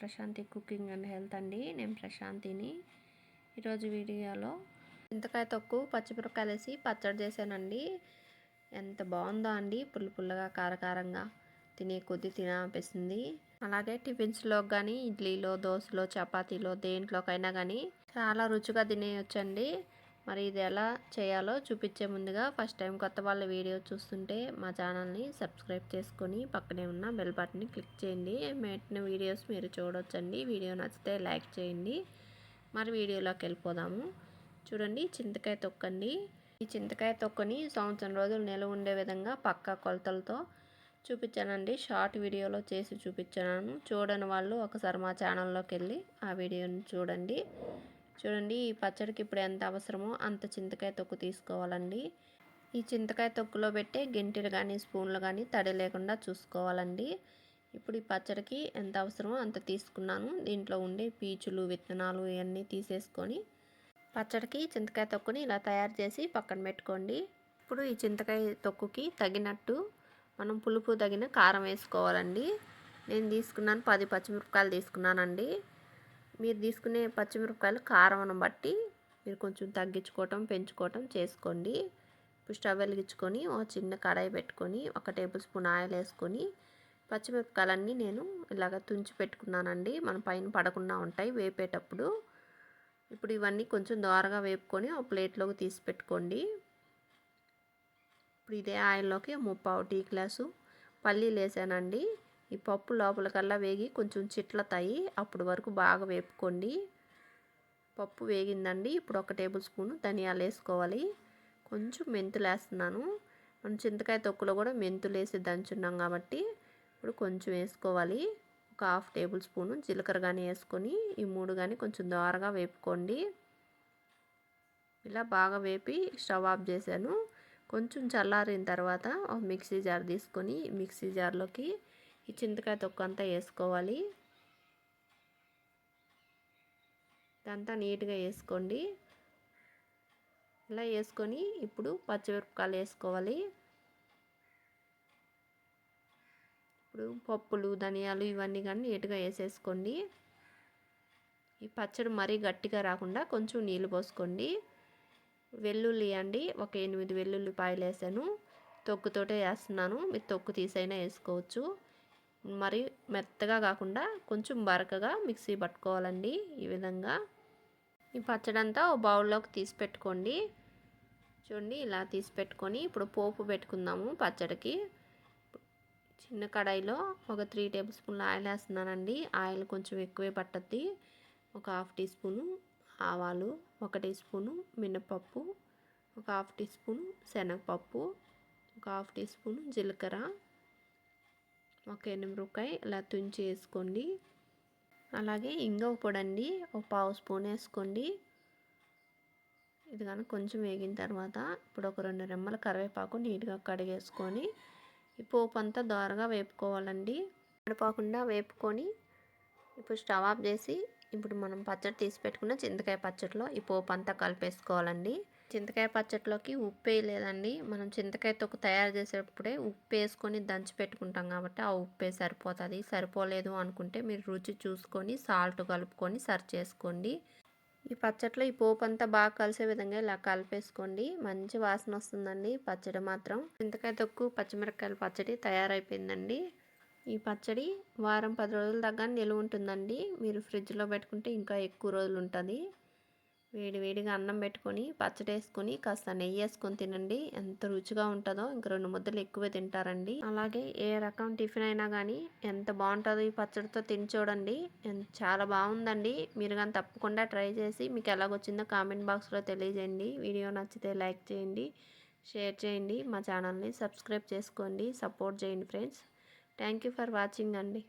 Prashanti cooking and health అండి. నేను ప్రశాంతిని. ఈరోజు వీడియోలో చింతకాయ తొక్కు పచ్చిమిరపకాయలు వేసి పచ్చడి చేశానండి. ఎంత బాగుందో అండి, పుల్ల పుల్లగా కారకారంగా తినే కొద్ది తినాలనిపిస్తుంది. అలాగే టిఫిన్స్లో కానీ ఇడ్లీలో, దోశలో, చపాతీలో దేంట్లోకైనా కానీ చాలా రుచిగా తినేయొచ్చండి. మరి ఇది ఎలా చేయాలో చూపించే ముందుగా ఫస్ట్ టైం కొత్త వాళ్ళ వీడియో చూస్తుంటే మా ఛానల్ని సబ్స్క్రైబ్ చేసుకొని పక్కనే ఉన్న బెల్ బటన్ని క్లిక్ చేయండి. పెట్టిన వీడియోస్ మీరు చూడొచ్చండి. వీడియో నచ్చితే లైక్ చేయండి. మరి వీడియోలోకి వెళ్ళిపోదాము. చూడండి, చింతకాయ తొక్కండి. ఈ చింతకాయ తొక్కని సంవత్సరం రోజులు నిల్వ ఉండే విధంగా పక్కా కొలతలతో చూపించానండి. షార్ట్ వీడియోలో చేసి చూపించాను. చూడని వాళ్ళు ఒకసారి మా ఛానల్లోకి వెళ్ళి ఆ వీడియోని చూడండి. ఈ పచ్చడికి ఇప్పుడు ఎంత అవసరమో అంత చింతకాయ తొక్కు తీసుకోవాలండి. ఈ చింతకాయ తొక్కులో పెట్టే గెంటెలు కానీ స్పూన్లు కానీ తడి లేకుండా చూసుకోవాలండి. ఇప్పుడు ఈ పచ్చడికి ఎంత అవసరమో అంత తీసుకున్నాను. దీంట్లో ఉండే పీచులు, విత్తనాలు ఇవన్నీ తీసేసుకొని పచ్చడికి చింతకాయ తొక్కుని ఇలా తయారు చేసి పక్కన పెట్టుకోండి. ఇప్పుడు ఈ చింతకాయ తొక్కుకి తగినట్టు మనం పులుపు తగిన కారం వేసుకోవాలండి. నేను తీసుకున్నాను 10 పచ్చిమిరపకాయలు తీసుకున్నానండి. మీరు తీసుకునే పచ్చిమిరపకాయలు కారం బట్టి మీరు కొంచెం తగ్గించుకోవటం పెంచుకోవటం చేసుకోండి. ఇప్పుడు స్టవ్ వెలిగించుకొని ఒక చిన్న కడాయి పెట్టుకొని 1 టేబుల్ స్పూన్ ఆయిల్ వేసుకొని పచ్చిమిరపకాయలన్నీ నేను ఇలాగ తుంచి పెట్టుకున్నానండి. మన పైన పడకుండా ఉంటాయి వేపేటప్పుడు. ఇప్పుడు ఇవన్నీ కొంచెం దోరగా వేపుకొని ఒక ప్లేట్లోకి తీసి పెట్టుకోండి. ఇప్పుడు ఇదే ఆయిల్లోకి 3/4 టీ గ్లాసు పల్లీలు వేసానండి. ఈ పప్పు లోపలికల్లా వేగి కొంచెం చిట్లతాయి, అప్పుడు వరకు బాగా వేపుకోండి. పప్పు వేగిందండి. ఇప్పుడు 1 టేబుల్ స్పూన్ ధనియాలు వేసుకోవాలి. కొంచెం మెంతులు వేస్తున్నాను. మనం చింతకాయ తొక్కులో కూడా మెంతులు వేసి దంచున్నాం కాబట్టి ఇప్పుడు కొంచెం వేసుకోవాలి. ఒక 1/2 టేబుల్ స్పూను జీలకర్ర కానీ వేసుకొని ఈ 3 కానీ కొంచెం దోరగా వేపుకోండి. ఇలా బాగా వేపి స్టవ్ ఆఫ్ చేశాను. కొంచెం చల్లారిన తర్వాత ఒక మిక్సీ జార్ తీసుకొని మిక్సీ జార్లోకి ఈ చింతకాయ తొక్కు అంతా వేసుకోవాలి. ఇదంతా నీట్గా వేసుకోండి. ఇలా వేసుకొని ఇప్పుడు పచ్చిమిరపకాయలు వేసుకోవాలి. ఇప్పుడు పప్పులు, ధనియాలు ఇవన్నీ కానీ నీట్గా వేసేసుకోండి. ఈ పచ్చడి మరీ గట్టిగా రాకుండా కొంచెం నీళ్ళు పోసుకోండి. వెల్లుల్లి అండి, ఒక 8 వెల్లుల్లిపాయలు వేసాను. తొక్కుతోటే వేస్తున్నాను. మీరు తొక్కు తీసైనా వేసుకోవచ్చు. మరి మెత్తగా కాకుండా కొంచెం బరకగా మిక్సీ పట్టుకోవాలండి. ఈ విధంగా ఈ పచ్చడి అంతా ఒక బౌల్లోకి తీసి పెట్టుకోండి. చూడండి, ఇలా తీసి పెట్టుకొని ఇప్పుడు పోపు పెట్టుకుందాము. పచ్చడికి చిన్న కడాయిలో ఒక 3 టేబుల్ స్పూన్ల ఆయిల్ వేస్తున్నానండి. ఆయిల్ కొంచెం ఎక్కువే పట్టద్ది. ఒక 1/2 టీ స్పూను ఆవాలు, 1 టీ స్పూను మినపప్పు, ఒక 1/2 టీ స్పూను శనగపప్పు, ఒక 1/2 టీ స్పూను జీలకర్ర, ఒక ఎనిమిరపకాయ ఇలా తుంచి వేసుకోండి. అలాగే ఇంగువ పొడి అండి, ఒక 1/2 స్పూన్ వేసుకోండి. ఇది కానీ కొంచెం వేగిన తర్వాత ఇప్పుడు ఒక 2 రెమ్మల కరివేపాకు నీట్గా కడిగేసుకొని ఈ పోపు అంతా దోరగా వేపుకోవాలండి. పడిపోకుండా వేపుకొని ఇప్పుడు స్టవ్ ఆఫ్ చేసి ఇప్పుడు మనం పచ్చడి తీసి పెట్టుకున్న చింతకాయ పచ్చడిలో ఈ పోపు అంతా కలిపేసుకోవాలండి. చింతకాయ పచ్చడిలోకి ఉప్పు వేయలేదండి. మనం చింతకాయ తొక్కు తయారు చేసేటప్పుడే ఉప్పు వేసుకొని దంచి పెట్టుకుంటాం కాబట్టి ఆ ఉప్పే సరిపోతుంది. సరిపోలేదు అనుకుంటే మీరు రుచి చూసుకొని సాల్ట్ కలుపుకొని సర్వ్ చేసుకోండి. ఈ పచ్చడిలో ఈ పోపు అంతా బాగా కలిసే విధంగా ఇలా కలిపేసుకోండి. మంచి వాసన వస్తుందండి. పచ్చడి మాత్రం చింతకాయ తొక్కు పచ్చిమిరపకాయల పచ్చడి తయారైపోయిందండి. ఈ పచ్చడి వారం 10 రోజుల దాకా నిలువ ఉంటుందండి. మీరు ఫ్రిడ్జ్లో పెట్టుకుంటే ఇంకా ఎక్కువ రోజులు ఉంటుంది. వేడివేడిగా అన్నం పెట్టుకొని పచ్చడి వేసుకొని కాస్త నెయ్యి వేసుకొని తినండి. ఎంత రుచిగా ఉంటుందో, ఇంక 2 ముద్దలు ఎక్కువ తింటారండి. అలాగే ఏ రకం టిఫిన్ అయినా కానీ ఎంత బాగుంటుందో ఈ పచ్చడితో తిని చూడండి. చాలా బాగుందండి. మీరు కానీ తప్పకుండా ట్రై చేసి మీకు ఎలాగొచ్చిందో కామెంట్ బాక్స్లో తెలియజేయండి. వీడియో నచ్చితే లైక్ చేయండి, షేర్ చేయండి. మా ఛానల్ని సబ్స్క్రైబ్ చేసుకోండి, సపోర్ట్ చేయండి friends. Thank you for watching అండి.